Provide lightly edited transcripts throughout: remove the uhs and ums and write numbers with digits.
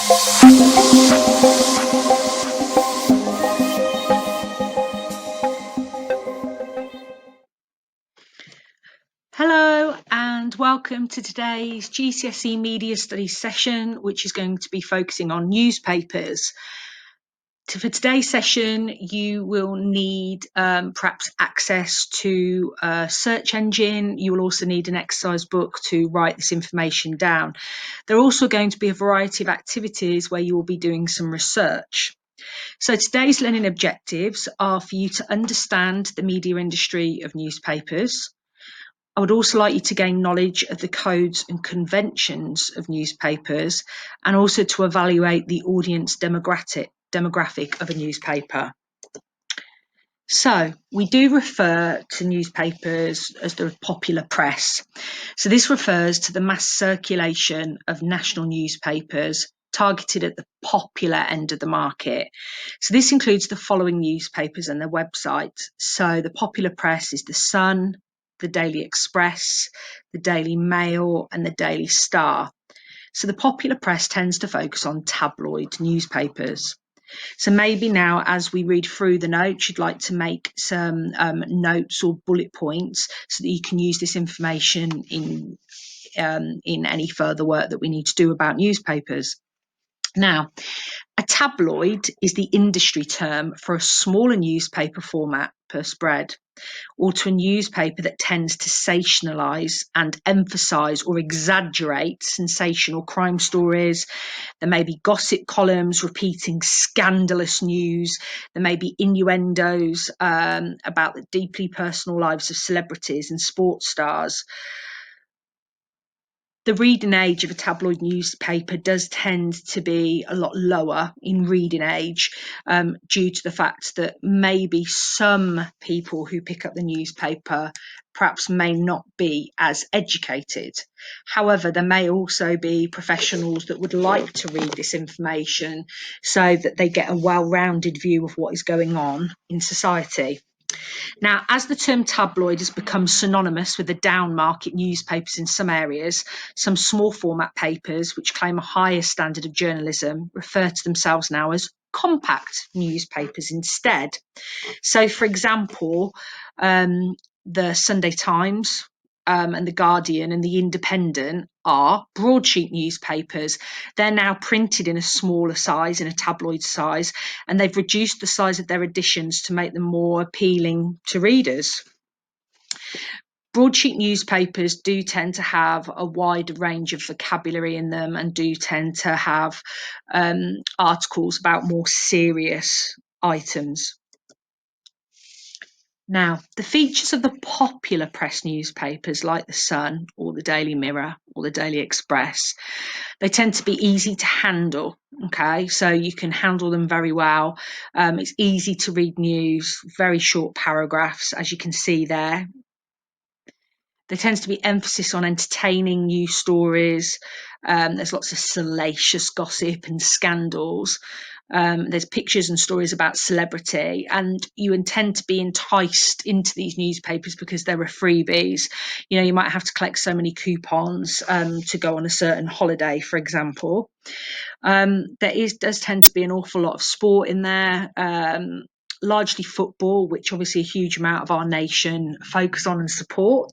Hello and welcome to today's GCSE Media Studies session, which is going to be focusing on newspapers. For today's session, you will need perhaps access to a search engine. You will also need an exercise book to write this information down. There are also going to be a variety of activities where you will be doing some research. So today's learning objectives are for you to understand the media industry of newspapers. I would also like you to gain knowledge of the codes and conventions of newspapers and also to evaluate the audience demographic of a newspaper. So we do refer to newspapers as the popular press. So this refers to the mass circulation of national newspapers targeted at the popular end of the market. So this includes the following newspapers and their websites. So the popular press is the Sun, the Daily Express, the Daily Mail, and the Daily Star. So the popular press tends to focus on tabloid newspapers. So maybe now, as we read through the notes, you'd like to make some notes or bullet points so that you can use this information in any further work that we need to do about newspapers. Now, a tabloid is the industry term for a smaller newspaper format per spread, or to a newspaper that tends to sensationalise and emphasise or exaggerate sensational crime stories. There may be gossip columns repeating scandalous news. There may be innuendos about the deeply personal lives of celebrities and sports stars. The reading age of a tabloid newspaper does tend to be a lot lower in reading age due to the fact that maybe some people who pick up the newspaper perhaps may not be as educated. However, there may also be professionals that would like to read this information so that they get a well-rounded view of what is going on in society. Now, as the term tabloid has become synonymous with the down market newspapers in some areas, some small format papers which claim a higher standard of journalism refer to themselves now as compact newspapers instead. So, for example, the Sunday Times and the Guardian and the Independent are broadsheet newspapers. They're now printed in a smaller size, in a tabloid size, and they've reduced the size of their editions to make them more appealing to readers. Broadsheet newspapers do tend to have a wide range of vocabulary in them and do tend to have articles about more serious items. Now, the features of the popular press newspapers like the Sun or the Daily Mirror or the Daily Express, they tend to be easy to handle, okay? So you can handle them very well. It's easy to read news, very short paragraphs, as you can see there. There tends to be emphasis on entertaining news stories. There's lots of salacious gossip and scandals. There's pictures and stories about celebrity, and you intend to be enticed into these newspapers because there are freebies. You know, you might have to collect so many coupons to go on a certain holiday, for example. Does tend to be an awful lot of sport in there. Largely football, which obviously a huge amount of our nation focus on and support.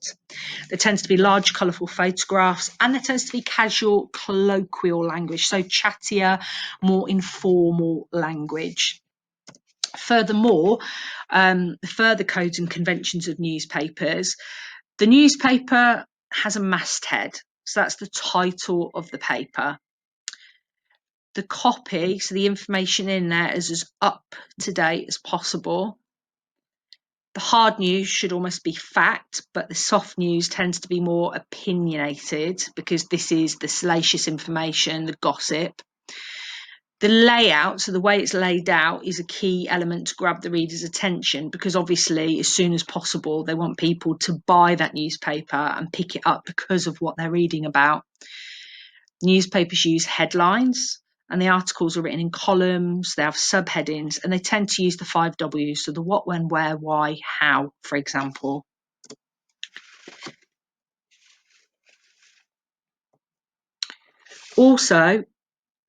There tends to be large, colourful photographs, and there tends to be casual, colloquial language, so chattier, more informal language. Furthermore, the further codes and conventions of newspapers, the newspaper has a masthead, so that's the title of the paper. The copy, so the information in there, is as up to date as possible. The hard news should almost be fact, but the soft news tends to be more opinionated because this is the salacious information, the gossip. The layout, so the way it's laid out, is a key element to grab the reader's attention because obviously as soon as possible they want people to buy that newspaper and pick it up because of what they're reading about. Newspapers use headlines, and the articles are written in columns, they have subheadings, and they tend to use the 5 W's, so the what, when, where, why, how, for example. Also,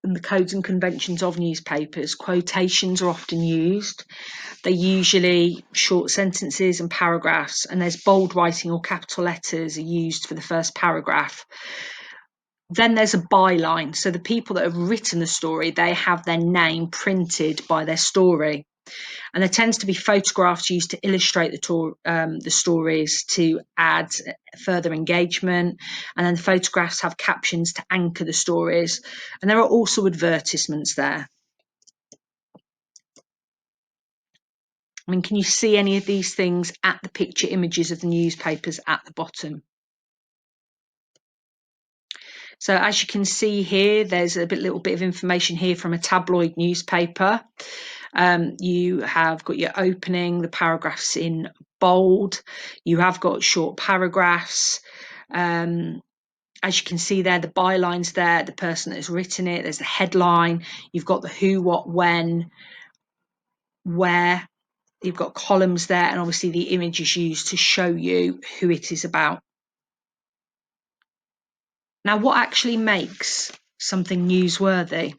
and the codes and conventions of newspapers, quotations are often used. They're usually short sentences and paragraphs, and there's bold writing or capital letters are used for the first paragraph. Then there's a byline. So the people that have written the story, they have their name printed by their story. And there tends to be photographs used to illustrate the stories to add further engagement. And then the photographs have captions to anchor the stories. And there are also advertisements there. I mean, can you see any of these things at the picture images of the newspapers at the bottom? So as you can see here, there's a little bit of information here from a tabloid newspaper. You have got your opening, the paragraphs in bold. You have got short paragraphs. As you can see there, the byline's there, the person that has written it, there's the headline, you've got the who, what, when, where, you've got columns there, and obviously the image is used to show you who it is about. Now, what actually makes something newsworthy?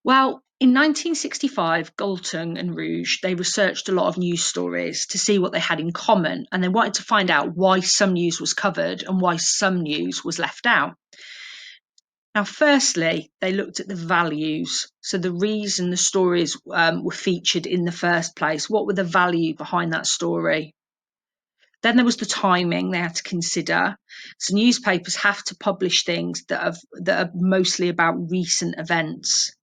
Well, in 1965, Galtung and Rouge, they researched a lot of news stories to see what they had in common, and they wanted to find out why some news was covered and why some news was left out. Now, firstly, they looked at the values. So the reason the stories were featured in the first place, what were the value behind that story? Then there was the timing they had to consider. So newspapers have to publish things that are mostly about recent events.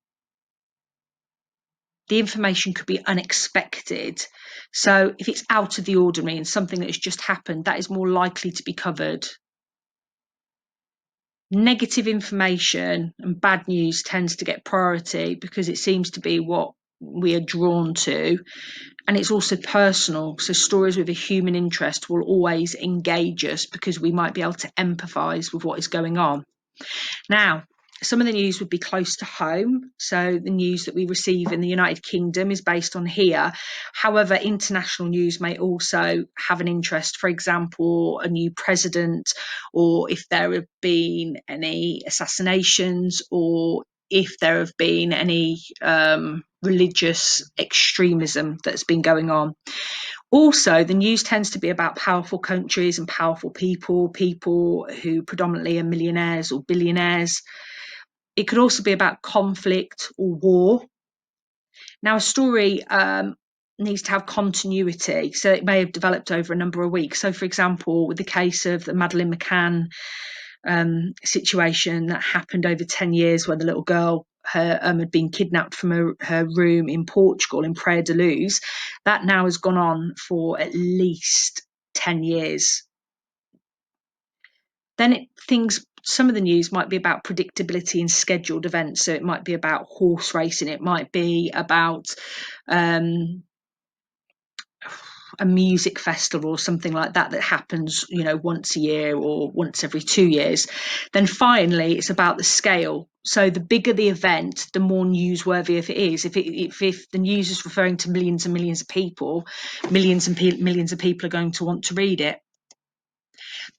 The information could be unexpected. So if it's out of the ordinary and something that has just happened, that is more likely to be covered. Negative information and bad news tends to get priority because it seems to be what we are drawn to, and it's also personal. So stories with a human interest will always engage us because we might be able to empathise with what is going on. Now, some of the news would be close to home. So the news that we receive in the United Kingdom is based on here. However, international news may also have an interest. For example, a new president, or if there have been any assassinations, or if there have been any religious extremism that's been going on. Also, the news tends to be about powerful countries and powerful people who predominantly are millionaires or billionaires. It could also be about conflict or war. Now, a story needs to have continuity, so it may have developed over a number of weeks. So, for example, with the case of the Madeleine McCann situation that happened over 10 years, where the little girl had been kidnapped from her room in Portugal, in Praia da Luz, that now has gone on for at least 10 years. Then some of the news might be about predictability in scheduled events. So it might be about horse racing. It might be about a music festival or something like that happens, once a year or once every 2 years. Then finally, it's about the scale. So the bigger the event, the more newsworthy it is. If the news is referring to millions and millions of people, millions and millions of people are going to want to read it.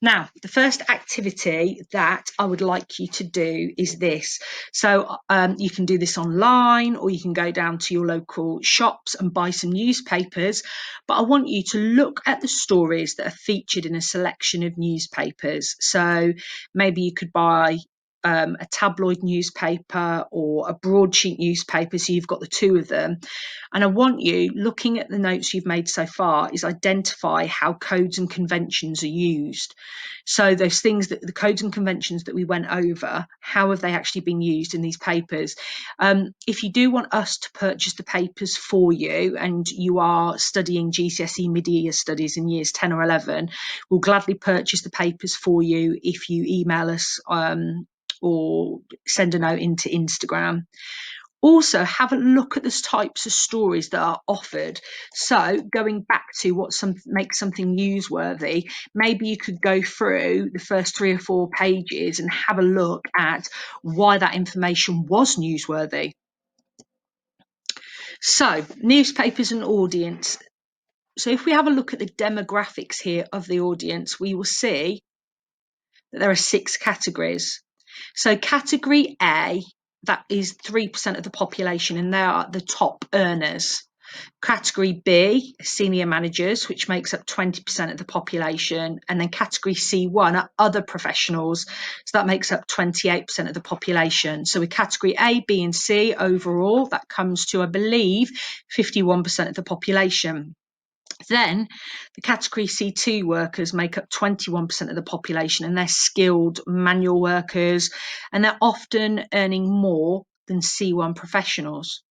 Now, the first activity that I would like you to do is this. So you can do this online, or you can go down to your local shops and buy some newspapers. But I want you to look at the stories that are featured in a selection of newspapers. So maybe you could buy a tabloid newspaper or a broadsheet newspaper, so you've got the two of them. And I want you, looking at the notes you've made so far, is identify how codes and conventions are used. So those things, that the codes and conventions that we went over, how have they actually been used in these papers? If you do want us to purchase the papers for you, and you are studying GCSE Media Studies in years 10 or 11, we'll gladly purchase the papers for you if you email us or send a note into Instagram. Also, have a look at the types of stories that are offered. So going back to what makes something newsworthy, maybe you could go through the first 3 or 4 pages and have a look at why that information was newsworthy. So, newspapers and audience. So if we have a look at the demographics here of the audience, we will see that there are 6 categories. So category A that is 3% of the population, and they are the top earners. Category B, senior managers, which makes up 20% of the population. And then category C1 are other professionals. So that makes up 28% of the population. So with category A, B, and C overall, that comes to, I believe, 51% of the population. Then the category C2 workers make up 21% of the population, and they're skilled manual workers, and they're often earning more than C1 professionals.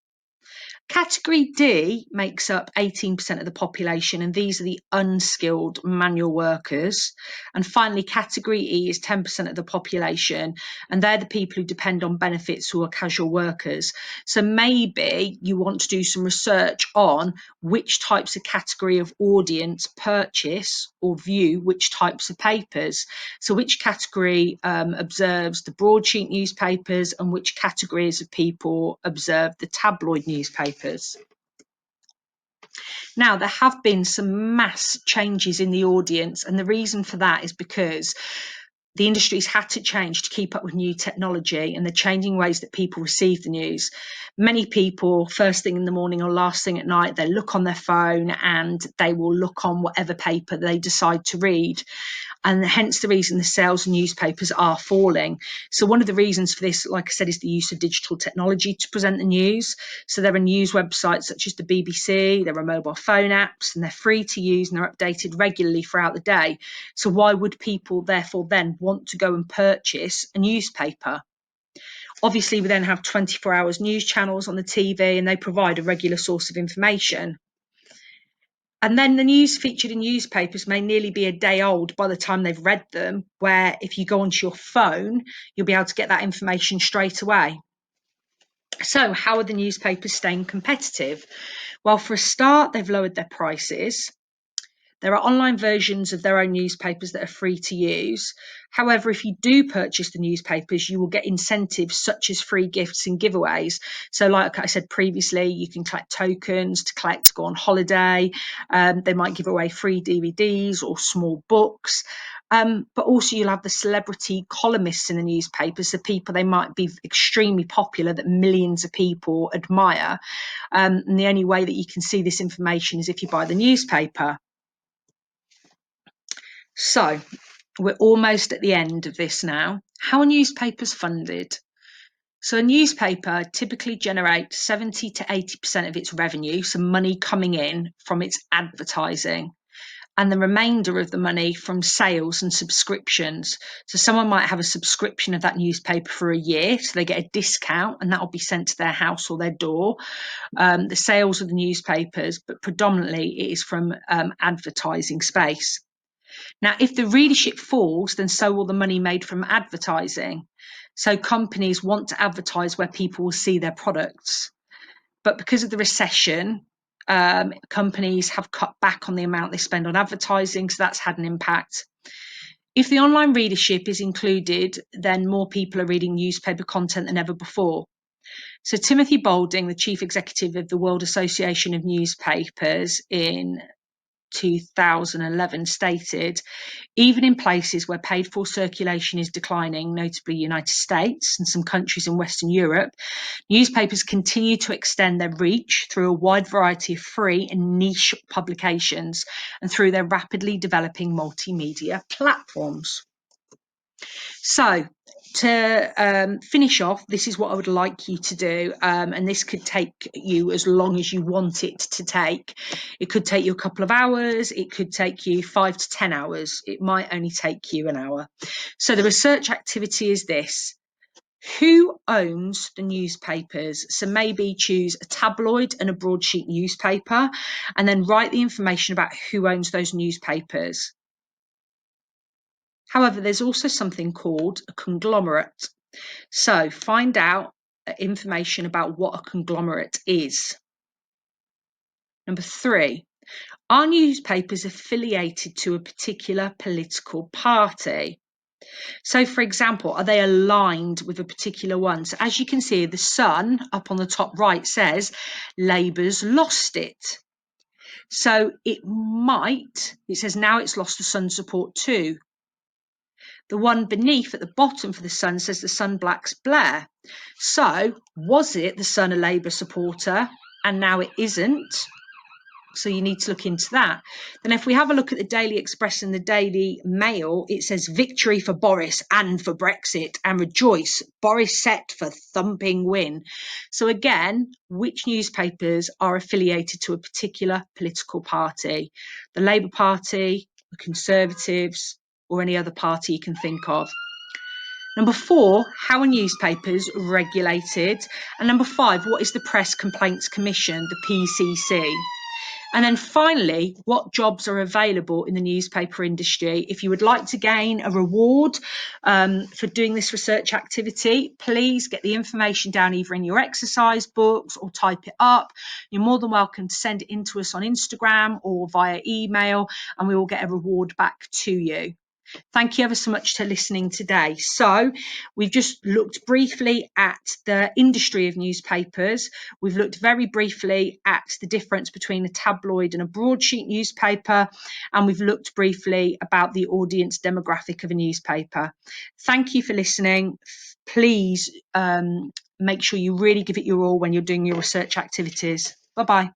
Category D makes up 18% of the population, and these are the unskilled manual workers. And finally, category E is 10% of the population, and they're the people who depend on benefits who are casual workers. So maybe you want to do some research on which types of category of audience purchase or view which types of papers. So which category observes the broadsheet newspapers, and which categories of people observe the tabloid newspapers. Now, there have been some mass changes in the audience, and the reason for that is because the industry's had to change to keep up with new technology and the changing ways that people receive the news. Many people, first thing in the morning or last thing at night, they look on their phone and they will look on whatever paper they decide to read. And hence the reason the sales of newspapers are falling. So one of the reasons for this, like I said, is the use of digital technology to present the news. So there are news websites such as the BBC, there are mobile phone apps, and they're free to use and they're updated regularly throughout the day. So why would people therefore then want to go and purchase a newspaper? Obviously, we then have 24 hours news channels on the TV, and they provide a regular source of information. And then the news featured in newspapers may nearly be a day old by the time they've read them, where if you go onto your phone, you'll be able to get that information straight away. So how are the newspapers staying competitive? Well, for a start, they've lowered their prices. There are online versions of their own newspapers that are free to use. However, if you do purchase the newspapers, you will get incentives such as free gifts and giveaways. So like I said previously, you can collect tokens to go on holiday. They might give away free DVDs or small books. But also you'll have the celebrity columnists in the newspapers, the people, they might be extremely popular that millions of people admire. And the only way that you can see this information is if you buy the newspaper. So we're almost at the end of this now. How are newspapers funded? So a newspaper typically generates 70 to 80% of its revenue, so money coming in from its advertising, and the remainder of the money from sales and subscriptions. So someone might have a subscription of that newspaper for a year, so they get a discount, and that will be sent to their house or their door. The sales of the newspapers, but predominantly it is from advertising space. Now, if the readership falls, then so will the money made from advertising. So companies want to advertise where people will see their products. But because of the recession, companies have cut back on the amount they spend on advertising, so that's had an impact. If the online readership is included, then more people are reading newspaper content than ever before. So Timothy Balding, the chief executive of the World Association of Newspapers in 2011, stated, even in places where paid for circulation is declining, notably United States and some countries in Western Europe, newspapers continue to extend their reach through a wide variety of free and niche publications and through their rapidly developing multimedia platforms. So to finish off, this is what I would like you to do, and this could take you as long as you want it to take. It could take you a couple of hours, it could take you 5 to 10 hours, it might only take you an hour. So the research activity is this: who owns the newspapers? So maybe choose a tabloid and a broadsheet newspaper, and then write the information about who owns those newspapers. However, there's also something called a conglomerate. So find out information about what a conglomerate is. Number 3, are newspapers affiliated to a particular political party? So, for example, are they aligned with a particular one? So as you can see, the Sun up on the top right says Labour's lost it. So it says now it's lost the Sun support too. The one beneath at the bottom for the Sun says the Sun backs Blair. So was it the Sun a Labour supporter and now it isn't? So you need to look into that. Then if we have a look at the Daily Express and the Daily Mail, it says victory for Boris and for Brexit, and rejoice, Boris set for thumping win. So again, which newspapers are affiliated to a particular political party? The Labour Party, the Conservatives, or any other party you can think of. Number 4, how are newspapers regulated? And number 5, what is the Press Complaints Commission, the PCC? And then finally, what jobs are available in the newspaper industry? If you would like to gain a reward for doing this research activity, please get the information down either in your exercise books or type it up. You're more than welcome to send it in to us on Instagram or via email, and we will get a reward back to you. Thank you ever so much for listening today. So we've just looked briefly at the industry of newspapers. We've looked very briefly at the difference between a tabloid and a broadsheet newspaper. And we've looked briefly about the audience demographic of a newspaper. Thank you for listening. Please make sure you really give it your all when you're doing your research activities. Bye-bye.